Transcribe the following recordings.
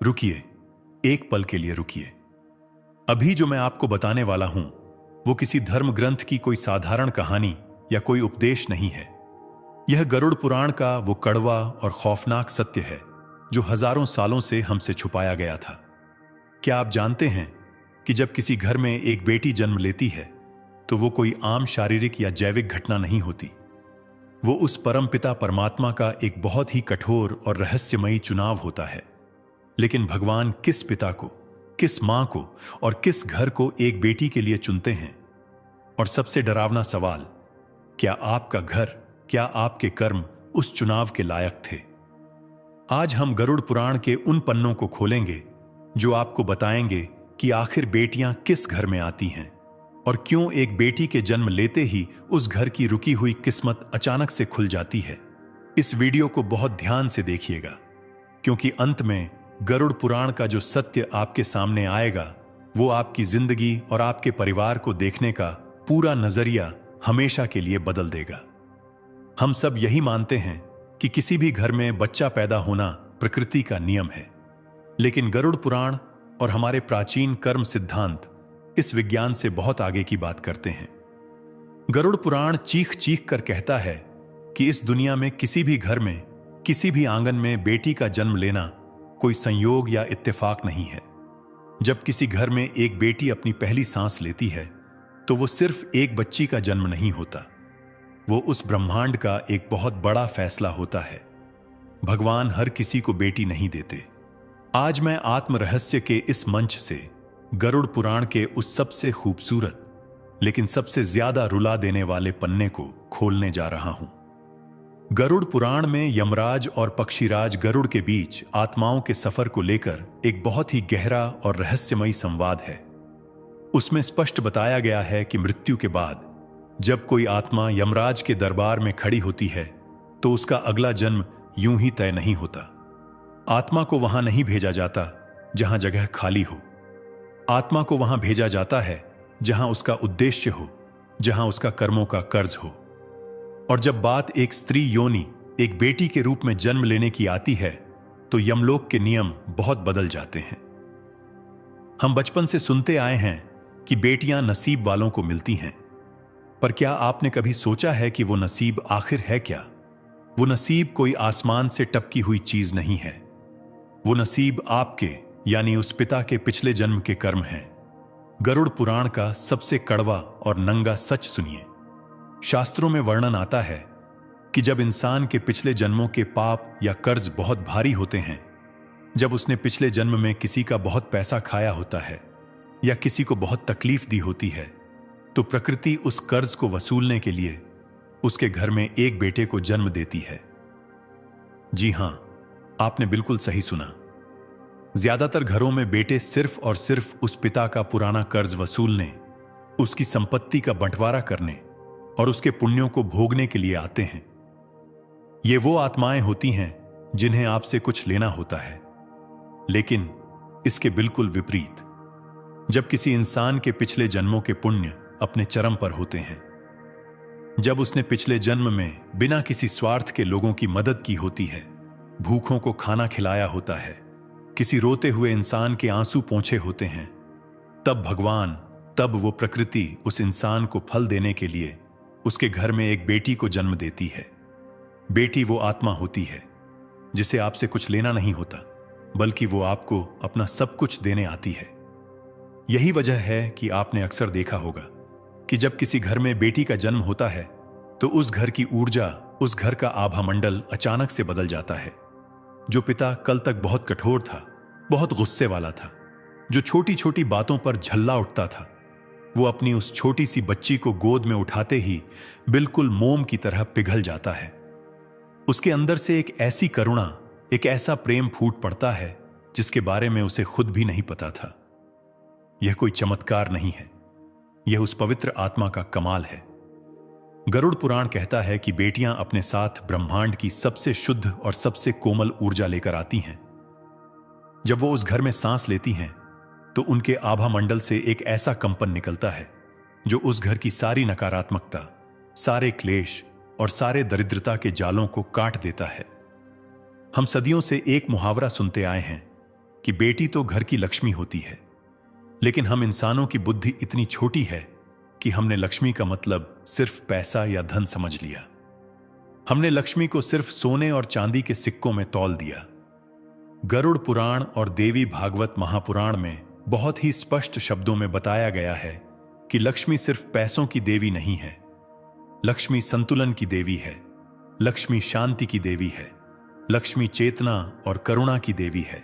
रुकिए, एक पल के लिए रुकिए। अभी जो मैं आपको बताने वाला हूं वो किसी धर्म ग्रंथ की कोई साधारण कहानी या कोई उपदेश नहीं है। यह गरुड़ पुराण का वो कड़वा और खौफनाक सत्य है जो हजारों सालों से हमसे छुपाया गया था। क्या आप जानते हैं कि जब किसी घर में एक बेटी जन्म लेती है तो वो कोई आम शारीरिक या जैविक घटना नहीं होती। वो उस परमपिता परमात्मा का एक बहुत ही कठोर और रहस्यमयी चुनाव होता है। लेकिन भगवान किस पिता को, किस मां को और किस घर को एक बेटी के लिए चुनते हैं? और सबसे डरावना सवाल, क्या आपका घर, क्या आपके कर्म उस चुनाव के लायक थे? आज हम गरुड़ पुराण के उन पन्नों को खोलेंगे जो आपको बताएंगे कि आखिर बेटियां किस घर में आती हैं और क्यों एक बेटी के जन्म लेते ही उस घर की रुकी हुई किस्मत अचानक से खुल जाती है। इस वीडियो को बहुत ध्यान से देखिएगा, क्योंकि अंत में गरुड़ पुराण का जो सत्य आपके सामने आएगा वो आपकी जिंदगी और आपके परिवार को देखने का पूरा नजरिया हमेशा के लिए बदल देगा। हम सब यही मानते हैं कि किसी भी घर में बच्चा पैदा होना प्रकृति का नियम है, लेकिन गरुड़ पुराण और हमारे प्राचीन कर्म सिद्धांत इस विज्ञान से बहुत आगे की बात करते हैं। गरुड़ पुराण चीख चीख कर कहता है कि इस दुनिया में किसी भी घर में, किसी भी आंगन में बेटी का जन्म लेना कोई संयोग या इत्तेफाक नहीं है। जब किसी घर में एक बेटी अपनी पहली सांस लेती है तो वो सिर्फ एक बच्ची का जन्म नहीं होता, वो उस ब्रह्मांड का एक बहुत बड़ा फैसला होता है। भगवान हर किसी को बेटी नहीं देते। आज मैं आत्म रहस्य के इस मंच से गरुड़ पुराण के उस सबसे खूबसूरत लेकिन सबसे ज्यादा रुला देने वाले पन्ने को खोलने जा रहा हूं। गरुड़ पुराण में यमराज और पक्षीराज गरुड़ के बीच आत्माओं के सफर को लेकर एक बहुत ही गहरा और रहस्यमयी संवाद है। उसमें स्पष्ट बताया गया है कि मृत्यु के बाद जब कोई आत्मा यमराज के दरबार में खड़ी होती है तो उसका अगला जन्म यूं ही तय नहीं होता। आत्मा को वहां नहीं भेजा जाता जहां जगह खाली हो। आत्मा को वहां भेजा जाता है जहां उसका उद्देश्य हो, जहां उसका कर्मों का कर्ज हो। और जब बात एक स्त्री योनि, एक बेटी के रूप में जन्म लेने की आती है तो यमलोक के नियम बहुत बदल जाते हैं। हम बचपन से सुनते आए हैं कि बेटियां नसीब वालों को मिलती हैं, पर क्या आपने कभी सोचा है कि वो नसीब आखिर है क्या? वो नसीब कोई आसमान से टपकी हुई चीज नहीं है। वो नसीब आपके यानी उस पिता के पिछले जन्म के कर्म हैं। गरुड़ पुराण का सबसे कड़वा और नंगा सच सुनिए। शास्त्रों में वर्णन आता है कि जब इंसान के पिछले जन्मों के पाप या कर्ज बहुत भारी होते हैं, जब उसने पिछले जन्म में किसी का बहुत पैसा खाया होता है या किसी को बहुत तकलीफ दी होती है, तो प्रकृति उस कर्ज को वसूलने के लिए उसके घर में एक बेटे को जन्म देती है। जी हां, आपने बिल्कुल सही सुना। ज्यादातर घरों में बेटे सिर्फ और सिर्फ उस पिता का पुराना कर्ज वसूलने, उसकी संपत्ति का बंटवारा करने और उसके पुण्यों को भोगने के लिए आते हैं। ये वो आत्माएं होती हैं जिन्हें आपसे कुछ लेना होता है। लेकिन इसके बिल्कुल विपरीत, जब किसी इंसान के पिछले जन्मों के पुण्य अपने चरम पर होते हैं, जब उसने पिछले जन्म में बिना किसी स्वार्थ के लोगों की मदद की होती है, भूखों को खाना खिलाया होता है, किसी रोते हुए इंसान के आंसू पोंछे होते हैं, तब वो प्रकृति उस इंसान को फल देने के लिए उसके घर में एक बेटी को जन्म देती है। बेटी वो आत्मा होती है जिसे आपसे कुछ लेना नहीं होता, बल्कि वो आपको अपना सब कुछ देने आती है। यही वजह है कि आपने अक्सर देखा होगा कि जब किसी घर में बेटी का जन्म होता है तो उस घर की ऊर्जा, उस घर का आभा मंडल अचानक से बदल जाता है। जो पिता कल तक बहुत कठोर था, बहुत गुस्से वाला था, जो छोटी छोटी बातों पर झल्ला उठता था, वो अपनी उस छोटी सी बच्ची को गोद में उठाते ही बिल्कुल मोम की तरह पिघल जाता है। उसके अंदर से एक ऐसी करुणा, एक ऐसा प्रेम फूट पड़ता है जिसके बारे में उसे खुद भी नहीं पता था। यह कोई चमत्कार नहीं है, यह उस पवित्र आत्मा का कमाल है। गरुड़ पुराण कहता है कि बेटियां अपने साथ ब्रह्मांड की सबसे शुद्ध और सबसे कोमल ऊर्जा लेकर आती हैं। जब वो उस घर में सांस लेती हैं तो उनके आभा मंडल से एक ऐसा कंपन निकलता है जो उस घर की सारी नकारात्मकता, सारे क्लेश और सारे दरिद्रता के जालों को काट देता है। हम सदियों से एक मुहावरा सुनते आए हैं कि बेटी तो घर की लक्ष्मी होती है, लेकिन हम इंसानों की बुद्धि इतनी छोटी है कि हमने लक्ष्मी का मतलब सिर्फ पैसा या धन समझ लिया। हमने लक्ष्मी को सिर्फ सोने और चांदी के सिक्कों में तौल दिया। गरुड़ पुराण और देवी भागवत महापुराण में बहुत ही स्पष्ट शब्दों में बताया गया है कि लक्ष्मी सिर्फ पैसों की देवी नहीं है। लक्ष्मी संतुलन की देवी है, लक्ष्मी शांति की देवी है, लक्ष्मी चेतना और करुणा की देवी है।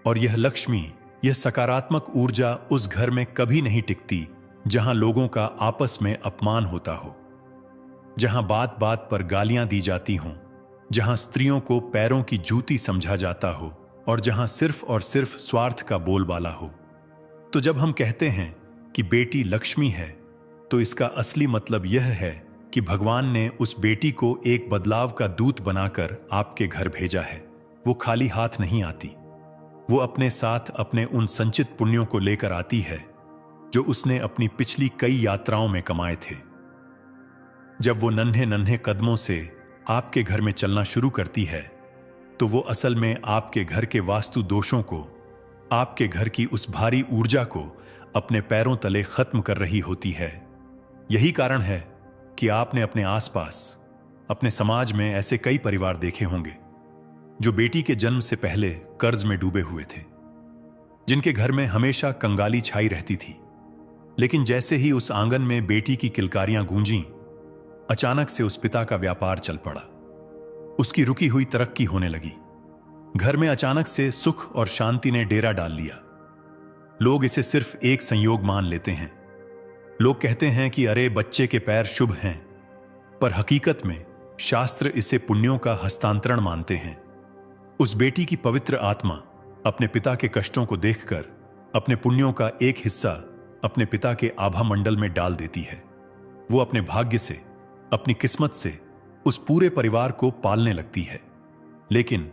और यह लक्ष्मी, यह सकारात्मक ऊर्जा उस घर में कभी नहीं टिकती जहां लोगों का आपस में अपमान होता हो, जहां बात बात पर गालियां दी जाती हों, जहां स्त्रियों को पैरों की जूती समझा जाता हो और जहां सिर्फ और सिर्फ स्वार्थ का बोलबाला हो। तो जब हम कहते हैं कि बेटी लक्ष्मी है, तो इसका असली मतलब यह है कि भगवान ने उस बेटी को एक बदलाव का दूत बनाकर आपके घर भेजा है। वो खाली हाथ नहीं आती, वो अपने साथ अपने उन संचित पुण्यों को लेकर आती है जो उसने अपनी पिछली कई यात्राओं में कमाए थे। जब वो नन्हे नन्हे कदमों से आपके घर में चलना शुरू करती है, तो वो असल में आपके घर के वास्तु दोषों को, आपके घर की उस भारी ऊर्जा को अपने पैरों तले खत्म कर रही होती है। यही कारण है कि आपने अपने आसपास, अपने समाज में ऐसे कई परिवार देखे होंगे जो बेटी के जन्म से पहले कर्ज में डूबे हुए थे, जिनके घर में हमेशा कंगाली छाई रहती थी। लेकिन जैसे ही उस आंगन में बेटी की किलकारियां गूंजीं, अचानक से उस पिता का व्यापार चल पड़ा। उसकी रुकी हुई तरक्की होने लगी। घर में अचानक से सुख और शांति ने डेरा डाल लिया। लोग इसे सिर्फ एक संयोग मान लेते हैं। लोग कहते हैं कि अरे बच्चे के पैर शुभ हैं, पर हकीकत में शास्त्र इसे पुण्यों का हस्तांतरण मानते हैं। उस बेटी की पवित्र आत्मा अपने पिता के कष्टों को देखकर अपने पुण्यों का एक हिस्सा अपने पिता के आभा मंडल में डाल देती है। वो अपने भाग्य से, अपनी किस्मत से उस पूरे परिवार को पालने लगती है। लेकिन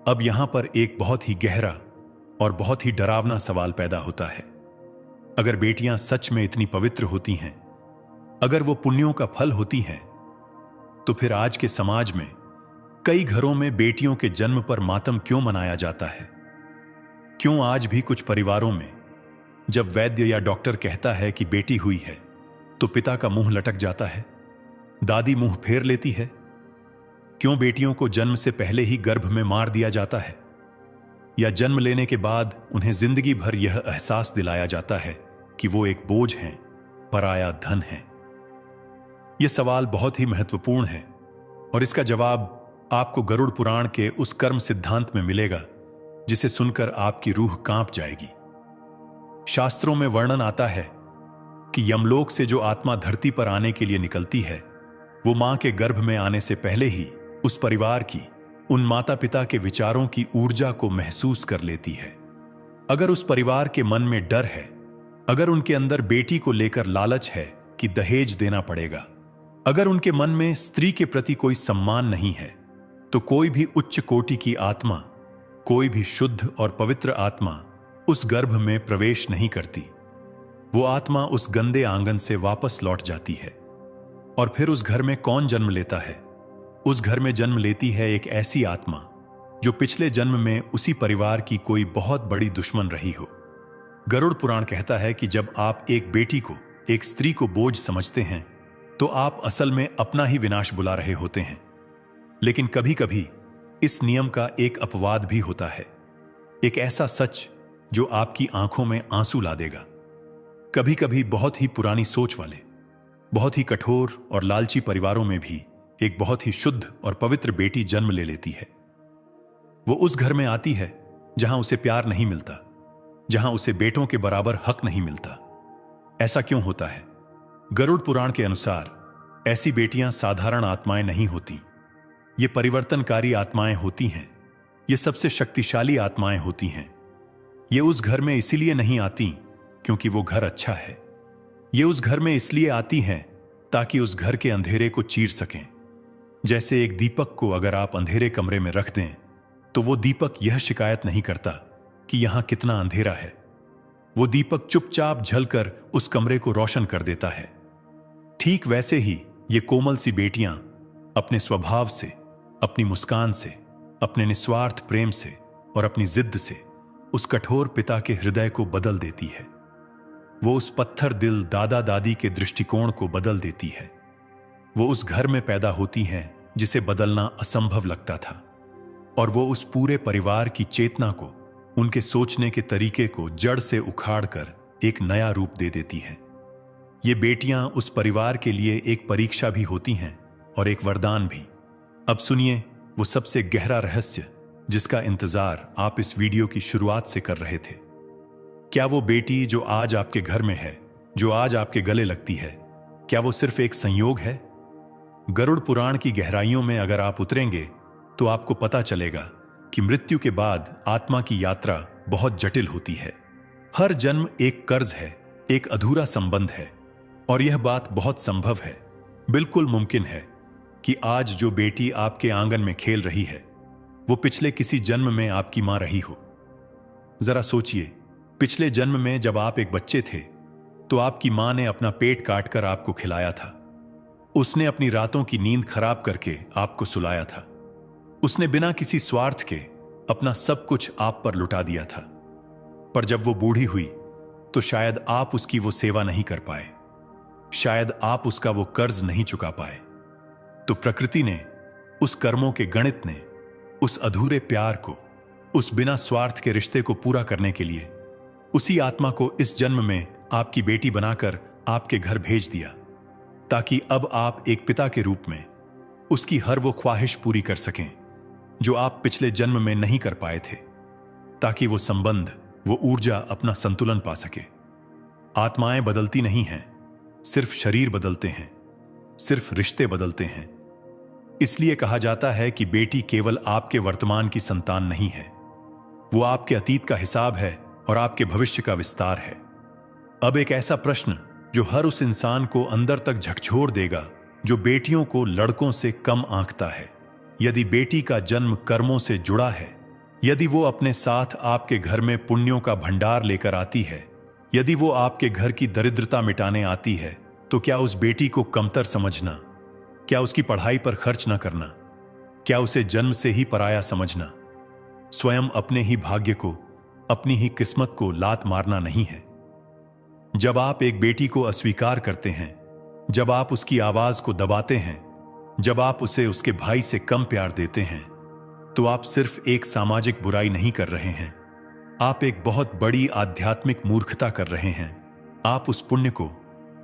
अब यहां पर एक बहुत ही गहरा और बहुत ही डरावना सवाल पैदा होता है। अगर बेटियां सच में इतनी पवित्र होती हैं, अगर वो पुण्यों का फल होती हैं, तो फिर आज के समाज में कई घरों में बेटियों के जन्म पर मातम क्यों मनाया जाता है? क्यों आज भी कुछ परिवारों में जब वैद्य या डॉक्टर कहता है कि बेटी हुई है, तो पिता का मुंह लटक जाता है, दादी मुंह फेर लेती है? क्यों बेटियों को जन्म से पहले ही गर्भ में मार दिया जाता है, या जन्म लेने के बाद उन्हें जिंदगी भर यह एहसास दिलाया जाता है कि वो एक बोझ हैं, पराया धन है? यह सवाल बहुत ही महत्वपूर्ण है और इसका जवाब आपको गरुड़ पुराण के उस कर्म सिद्धांत में मिलेगा जिसे सुनकर आपकी रूह कांप जाएगी। शास्त्रों में वर्णन आता है कि यमलोक से जो आत्मा धरती पर आने के लिए निकलती है, वो मां के गर्भ में आने से पहले ही उस परिवार की, उन माता पिता के विचारों की ऊर्जा को महसूस कर लेती है। अगर उस परिवार के मन में डर है, अगर उनके अंदर बेटी को लेकर लालच है कि दहेज देना पड़ेगा, अगर उनके मन में स्त्री के प्रति कोई सम्मान नहीं है, तो कोई भी उच्च कोटि की आत्मा, कोई भी शुद्ध और पवित्र आत्मा उस गर्भ में प्रवेश नहीं करती। वो आत्मा उस गंदे आंगन से वापस लौट जाती है। और फिर उस घर में कौन जन्म लेता है? उस घर में जन्म लेती है एक ऐसी आत्मा जो पिछले जन्म में उसी परिवार की कोई बहुत बड़ी दुश्मन रही हो। गरुड़ पुराण कहता है कि जब आप एक बेटी को, एक स्त्री को बोझ समझते हैं, तो आप असल में अपना ही विनाश बुला रहे होते हैं। लेकिन कभी कभी इस नियम का एक अपवाद भी होता है, एक ऐसा सच जो आपकी आंखों में आंसू ला देगा। कभी कभी बहुत ही पुरानी सोच वाले, बहुत ही कठोर और लालची परिवारों में भी एक बहुत ही शुद्ध और पवित्र बेटी जन्म ले लेती है। वो उस घर में आती है जहां उसे प्यार नहीं मिलता, जहां उसे बेटों के बराबर हक नहीं मिलता। ऐसा क्यों होता है? गरुड़ पुराण के अनुसार ऐसी बेटियां साधारण आत्माएं नहीं होती। ये परिवर्तनकारी आत्माएं होती हैं। ये सबसे शक्तिशाली आत्माएं होती हैं। ये उस घर में इसीलिए नहीं आती क्योंकि वो घर अच्छा है। ये उस घर में इसलिए आती हैं ताकि उस घर के अंधेरे को चीर सकें। जैसे एक दीपक को अगर आप अंधेरे कमरे में रख दें, तो वो दीपक यह शिकायत नहीं करता कि यहां कितना अंधेरा है। वो दीपक चुपचाप झलकर उस कमरे को रोशन कर देता है। ठीक वैसे ही ये कोमल सी बेटियां अपने स्वभाव से, अपनी मुस्कान से, अपने निस्वार्थ प्रेम से और अपनी जिद से उस कठोर पिता के हृदय को बदल देती है। वो उस पत्थर दिल दादा दादी के दृष्टिकोण को बदल देती है। वो उस घर में पैदा होती हैं जिसे बदलना असंभव लगता था, और वो उस पूरे परिवार की चेतना को, उनके सोचने के तरीके को जड़ से उखाड़कर एक नया रूप दे देती है। ये बेटियां उस परिवार के लिए एक परीक्षा भी होती हैं और एक वरदान भी। अब सुनिए वो सबसे गहरा रहस्य जिसका इंतजार आप इस वीडियो की शुरुआत से कर रहे थे। क्या वो बेटी जो आज आपके घर में है, जो आज आपके गले लगती है, क्या वो सिर्फ एक संयोग है? गरुड़ पुराण की गहराइयों में अगर आप उतरेंगे तो आपको पता चलेगा कि मृत्यु के बाद आत्मा की यात्रा बहुत जटिल होती है। हर जन्म एक कर्ज है, एक अधूरा संबंध है, और यह बात बहुत संभव है, बिल्कुल मुमकिन है कि आज जो बेटी आपके आंगन में खेल रही है वो पिछले किसी जन्म में आपकी मां रही हो। जरा सोचिए, पिछले जन्म में जब आप एक बच्चे थे तो आपकी मां ने अपना पेट काटकर आपको खिलाया था। उसने अपनी रातों की नींद खराब करके आपको सुलाया था। उसने बिना किसी स्वार्थ के अपना सब कुछ आप पर लुटा दिया था। पर जब वो बूढ़ी हुई तो शायद आप उसकी वो सेवा नहीं कर पाए, शायद आप उसका वो कर्ज नहीं चुका पाए। तो प्रकृति ने, उस कर्मों के गणित ने, उस अधूरे प्यार को, उस बिना स्वार्थ के रिश्ते को पूरा करने के लिए उसी आत्मा को इस जन्म में आपकी बेटी बनाकर आपके घर भेज दिया, ताकि अब आप एक पिता के रूप में उसकी हर वो ख्वाहिश पूरी कर सकें जो आप पिछले जन्म में नहीं कर पाए थे, ताकि वो संबंध, वो ऊर्जा अपना संतुलन पा सके। आत्माएं बदलती नहीं हैं, सिर्फ शरीर बदलते हैं, सिर्फ रिश्ते बदलते हैं। इसलिए कहा जाता है कि बेटी केवल आपके वर्तमान की संतान नहीं है, वो आपके अतीत का हिसाब है और आपके भविष्य का विस्तार है। अब एक ऐसा प्रश्न जो हर उस इंसान को अंदर तक झकझोर देगा जो बेटियों को लड़कों से कम आंकता है। यदि बेटी का जन्म कर्मों से जुड़ा है, यदि वो अपने साथ आपके घर में पुण्यों का भंडार लेकर आती है, यदि वो आपके घर की दरिद्रता मिटाने आती है, तो क्या उस बेटी को कमतर समझना, क्या उसकी पढ़ाई पर खर्च न करना, क्या उसे जन्म से ही पराया समझना, स्वयं अपने ही भाग्य को, अपनी ही किस्मत को लात मारना नहीं है। जब आप एक बेटी को अस्वीकार करते हैं, जब आप उसकी आवाज को दबाते हैं, जब आप उसे उसके भाई से कम प्यार देते हैं, तो आप सिर्फ एक सामाजिक बुराई नहीं कर रहे हैं, आप एक बहुत बड़ी आध्यात्मिक मूर्खता कर रहे हैं। आप उस पुण्य को,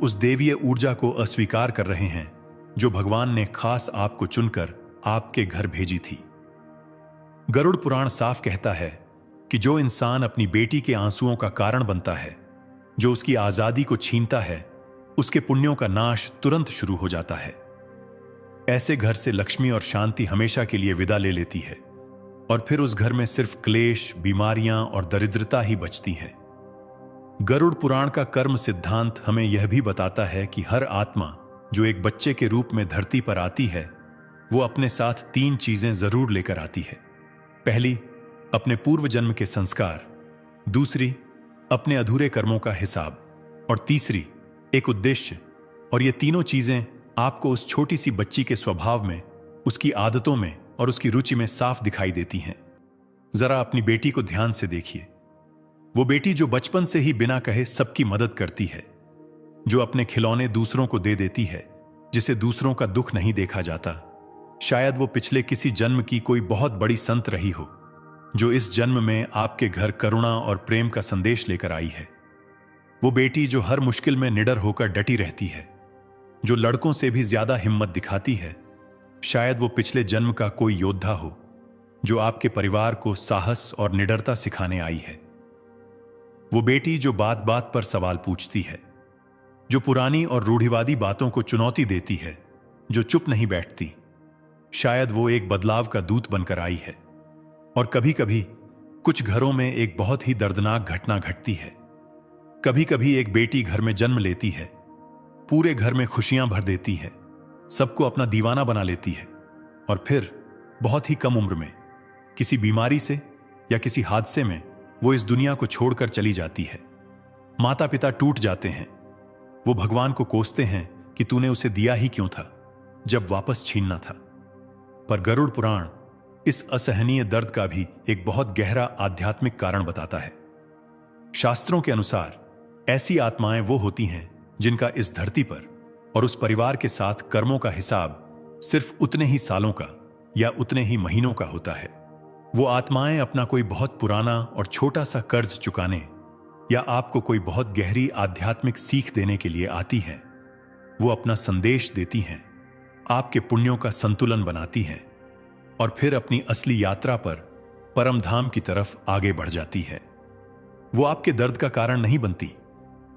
उस देवीय ऊर्जा को अस्वीकार कर रहे हैं जो भगवान ने खास आपको चुनकर आपके घर भेजी थी। गरुड़ पुराण साफ कहता है कि जो इंसान अपनी बेटी के आंसुओं का कारण बनता है, जो उसकी आजादी को छीनता है, उसके पुण्यों का नाश तुरंत शुरू हो जाता है। ऐसे घर से लक्ष्मी और शांति हमेशा के लिए विदा ले लेती है, और फिर उस घर में सिर्फ क्लेश, बीमारियां और दरिद्रता ही बचती है। गरुड़ पुराण का कर्म सिद्धांत हमें यह भी बताता है कि हर आत्मा जो एक बच्चे के रूप में धरती पर आती है, वो अपने साथ 3 चीजें जरूर लेकर आती है। पहली, अपने पूर्व जन्म के संस्कार, दूसरी, अपने अधूरे कर्मों का हिसाब, और तीसरी, एक उद्देश्य। और ये तीनों चीजें आपको उस छोटी सी बच्ची के स्वभाव में, उसकी आदतों में और उसकी रुचि में साफ दिखाई देती हैं। जरा अपनी बेटी को ध्यान से देखिए। वो बेटी जो बचपन से ही बिना कहे सबकी मदद करती है, जो अपने खिलौने दूसरों को दे देती है, जिसे दूसरों का दुख नहीं देखा जाता। शायद वो पिछले किसी जन्म की कोई बहुत बड़ी संत रही हो, जो इस जन्म में आपके घर करुणा और प्रेम का संदेश लेकर आई है। वो बेटी जो हर मुश्किल में निडर होकर डटी रहती है, जो लड़कों से भी ज्यादा हिम्मत दिखाती है। शायद वो पिछले जन्म का कोई योद्धा हो, जो आपके परिवार को साहस और निडरता सिखाने आई है। वो बेटी जो बात बात पर सवाल पूछती है, जो पुरानी और रूढ़िवादी बातों को चुनौती देती है, जो चुप नहीं बैठती। शायद वो एक बदलाव का दूत बनकर आई है। और कभी कभी कुछ घरों में एक बहुत ही दर्दनाक घटना घटती है। कभी कभी एक बेटी घर में जन्म लेती है, पूरे घर में खुशियां भर देती है, सबको अपना दीवाना बना लेती है, और फिर बहुत ही कम उम्र में किसी बीमारी से या किसी हादसे में वो इस दुनिया को छोड़कर चली जाती है। माता पिता टूट जाते हैं, वो भगवान को कोसते हैं कि तूने उसे दिया ही क्यों था जब वापस छीनना था। पर गरुड़ पुराण इस असहनीय दर्द का भी एक बहुत गहरा आध्यात्मिक कारण बताता है। शास्त्रों के अनुसार ऐसी आत्माएं वो होती हैं जिनका इस धरती पर और उस परिवार के साथ कर्मों का हिसाब सिर्फ उतने ही सालों का या उतने ही महीनों का होता है। वो आत्माएं अपना कोई बहुत पुराना और छोटा सा कर्ज चुकाने या आपको कोई बहुत गहरी आध्यात्मिक सीख देने के लिए आती हैं। वो अपना संदेश देती हैं, आपके पुण्यों का संतुलन बनाती हैं और फिर अपनी असली यात्रा पर परम धाम की तरफ आगे बढ़ जाती है। वो आपके दर्द का कारण नहीं बनती,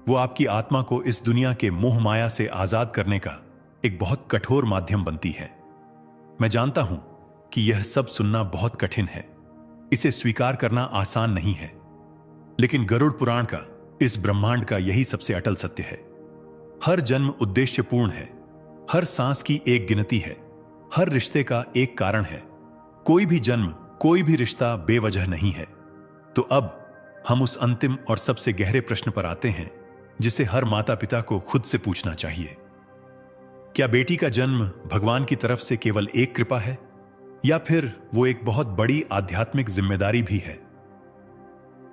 वो आपकी आत्मा को इस दुनिया के मोह माया से आजाद करने का एक बहुत कठोर माध्यम बनती है। मैं जानता हूं कि यह सब सुनना बहुत कठिन है, इसे स्वीकार करना आसान नहीं है, लेकिन गरुड़ पुराण का, इस ब्रह्मांड का यही सबसे अटल सत्य है। हर जन्म उद्देश्यपूर्ण है, हर सांस की एक गिनती है, हर रिश्ते का एक कारण है। कोई भी जन्म, कोई भी रिश्ता बेवजह नहीं है। तो अब हम उस अंतिम और सबसे गहरे प्रश्न पर आते हैं जिसे हर माता पिता को खुद से पूछना चाहिए। क्या बेटी का जन्म भगवान की तरफ से केवल एक कृपा है या फिर वो एक बहुत बड़ी आध्यात्मिक जिम्मेदारी भी है?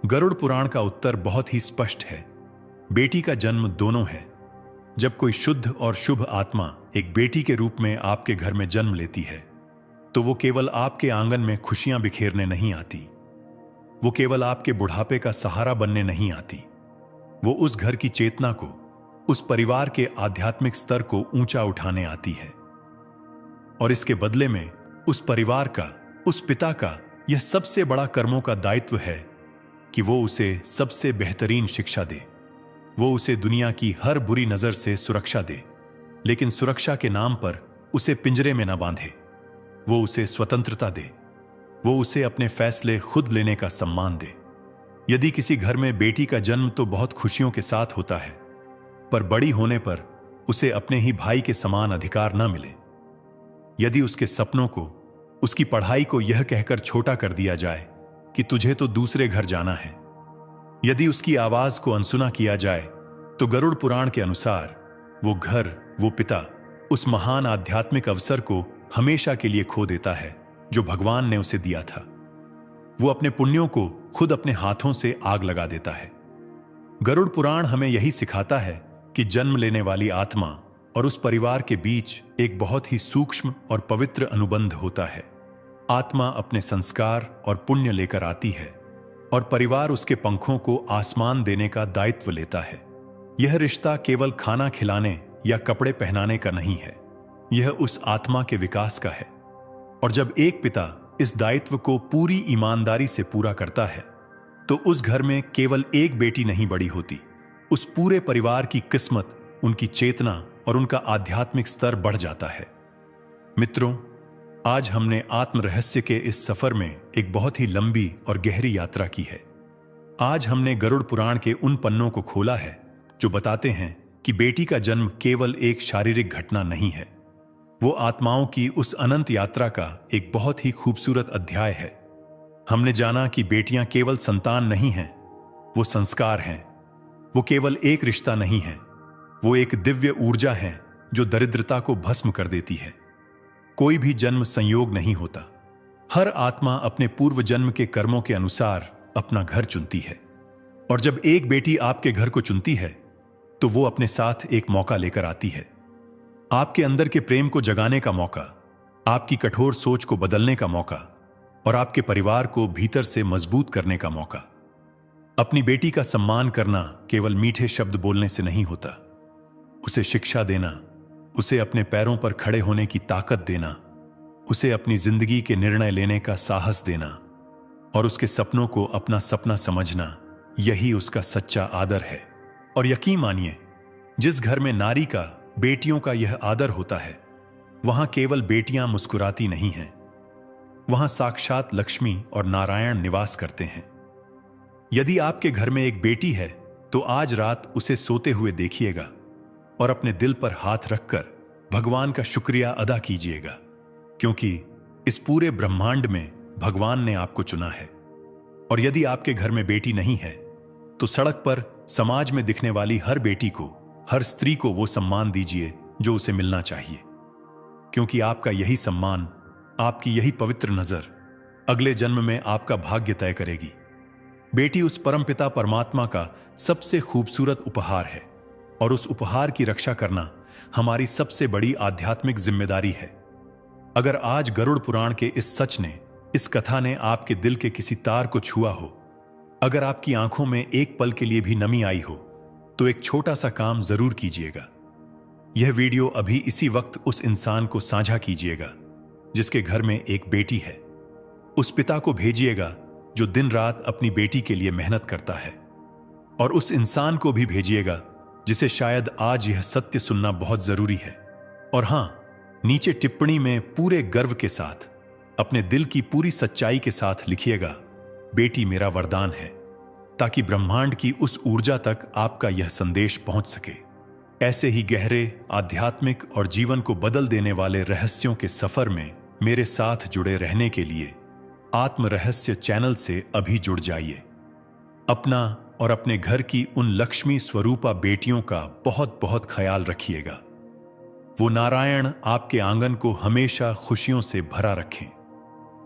गरुड़ पुराण का उत्तर बहुत ही स्पष्ट है। बेटी का जन्म दोनों है। जब कोई शुद्ध और शुभ आत्मा एक बेटी के रूप में आपके घर में जन्म लेती है तो वो केवल आपके आंगन में खुशियां बिखेरने नहीं आती, वो केवल आपके बुढ़ापे का सहारा बनने नहीं आती। वो उस घर की चेतना को, उस परिवार के आध्यात्मिक स्तर को ऊंचा उठाने आती है। और इसके बदले में उस परिवार का, उस पिता का यह सबसे बड़ा कर्मों का दायित्व है कि वो उसे सबसे बेहतरीन शिक्षा दे। वो उसे दुनिया की हर बुरी नजर से सुरक्षा दे, लेकिन सुरक्षा के नाम पर उसे पिंजरे में न बांधे। वो उसे स्वतंत्रता दे, वो उसे अपने फैसले खुद लेने का सम्मान दे। यदि किसी घर में बेटी का जन्म तो बहुत खुशियों के साथ होता है, पर बड़ी होने पर उसे अपने ही भाई के समान अधिकार न मिले, यदि उसके सपनों को, उसकी पढ़ाई को यह कहकर छोटा कर दिया जाए कि तुझे तो दूसरे घर जाना है, यदि उसकी आवाज को अनसुना किया जाए, तो गरुड़ पुराण के अनुसार वो घर, वो पिता उस महान आध्यात्मिक अवसर को हमेशा के लिए खो देता है जो भगवान ने उसे दिया था। वो अपने पुण्यों को खुद अपने हाथों से आग लगा देता है। गरुड़ पुराण हमें यही सिखाता है कि जन्म लेने वाली आत्मा और उस परिवार के बीच एक बहुत ही सूक्ष्म और पवित्र अनुबंध होता है। आत्मा अपने संस्कार और पुण्य लेकर आती है और परिवार उसके पंखों को आसमान देने का दायित्व लेता है। यह रिश्ता केवल खाना खिलाने या कपड़े पहनाने का नहीं है, यह उस आत्मा के विकास का है। और जब एक पिता इस दायित्व को पूरी ईमानदारी से पूरा करता है तो उस घर में केवल एक बेटी नहीं बड़ी होती, उस पूरे परिवार की किस्मत, उनकी चेतना और उनका आध्यात्मिक स्तर बढ़ जाता है। मित्रों, आज हमने आत्म रहस्य के इस सफर में एक बहुत ही लंबी और गहरी यात्रा की है। आज हमने गरुड़ पुराण के उन पन्नों को खोला है जो बताते हैं कि बेटी का जन्म केवल एक शारीरिक घटना नहीं है, वो आत्माओं की उस अनंत यात्रा का एक बहुत ही खूबसूरत अध्याय है। हमने जाना कि बेटियां केवल संतान नहीं हैं, वो संस्कार हैं। वो केवल एक रिश्ता नहीं है, वो एक दिव्य ऊर्जा है जो दरिद्रता को भस्म कर देती है। कोई भी जन्म संयोग नहीं होता। हर आत्मा अपने पूर्व जन्म के कर्मों के अनुसार अपना घर चुनती है। और जब एक बेटी आपके घर को चुनती है तो वो अपने साथ एक मौका लेकर आती है, आपके अंदर के प्रेम को जगाने का मौका, आपकी कठोर सोच को बदलने का मौका और आपके परिवार को भीतर से मजबूत करने का मौका। अपनी बेटी का सम्मान करना केवल मीठे शब्द बोलने से नहीं होता, उसे शिक्षा देना, उसे अपने पैरों पर खड़े होने की ताकत देना, उसे अपनी जिंदगी के निर्णय लेने का साहस देना और उसके सपनों को अपना सपना समझना, यही उसका सच्चा आदर है। और यकीन मानिए, जिस घर में नारी का, बेटियों का यह आदर होता है, वहां केवल बेटियां मुस्कुराती नहीं हैं, वहां साक्षात लक्ष्मी और नारायण निवास करते हैं। यदि आपके घर में एक बेटी है तो आज रात उसे सोते हुए देखिएगा और अपने दिल पर हाथ रखकर भगवान का शुक्रिया अदा कीजिएगा, क्योंकि इस पूरे ब्रह्मांड में भगवान ने आपको चुना है। और यदि आपके घर में बेटी नहीं है तो सड़क पर समाज में दिखने वाली हर बेटी को, हर स्त्री को वो सम्मान दीजिए जो उसे मिलना चाहिए, क्योंकि आपका यही सम्मान, आपकी यही पवित्र नजर अगले जन्म में आपका भाग्य तय करेगी। बेटी उस परमपिता परमात्मा का सबसे खूबसूरत उपहार है और उस उपहार की रक्षा करना हमारी सबसे बड़ी आध्यात्मिक जिम्मेदारी है। अगर आज गरुड़ पुराण के इस सच ने, इस कथा ने आपके दिल के किसी तार को छुआ हो, अगर आपकी आंखों में एक पल के लिए भी नमी आई हो, तो एक छोटा सा काम जरूर कीजिएगा। यह वीडियो अभी इसी वक्त उस इंसान को साझा कीजिएगा जिसके घर में एक बेटी है। उस पिता को भेजिएगा जो दिन रात अपनी बेटी के लिए मेहनत करता है, और उस इंसान को भी भेजिएगा जिसे शायद आज यह सत्य सुनना बहुत जरूरी है। और हां, नीचे टिप्पणी में पूरे गर्व के साथ, अपने दिल की पूरी सच्चाई के साथ लिखिएगा, बेटी मेरा वरदान है, ताकि ब्रह्मांड की उस ऊर्जा तक आपका यह संदेश पहुंच सके। ऐसे ही गहरे, आध्यात्मिक और जीवन को बदल देने वाले रहस्यों के सफर में मेरे साथ जुड़े रहने के लिए आत्म रहस्य चैनल से अभी जुड़ जाइए। अपना और अपने घर की उन लक्ष्मी स्वरूपा बेटियों का बहुत बहुत ख्याल रखिएगा। वो नारायण आपके आंगन को हमेशा खुशियों से भरा रखें।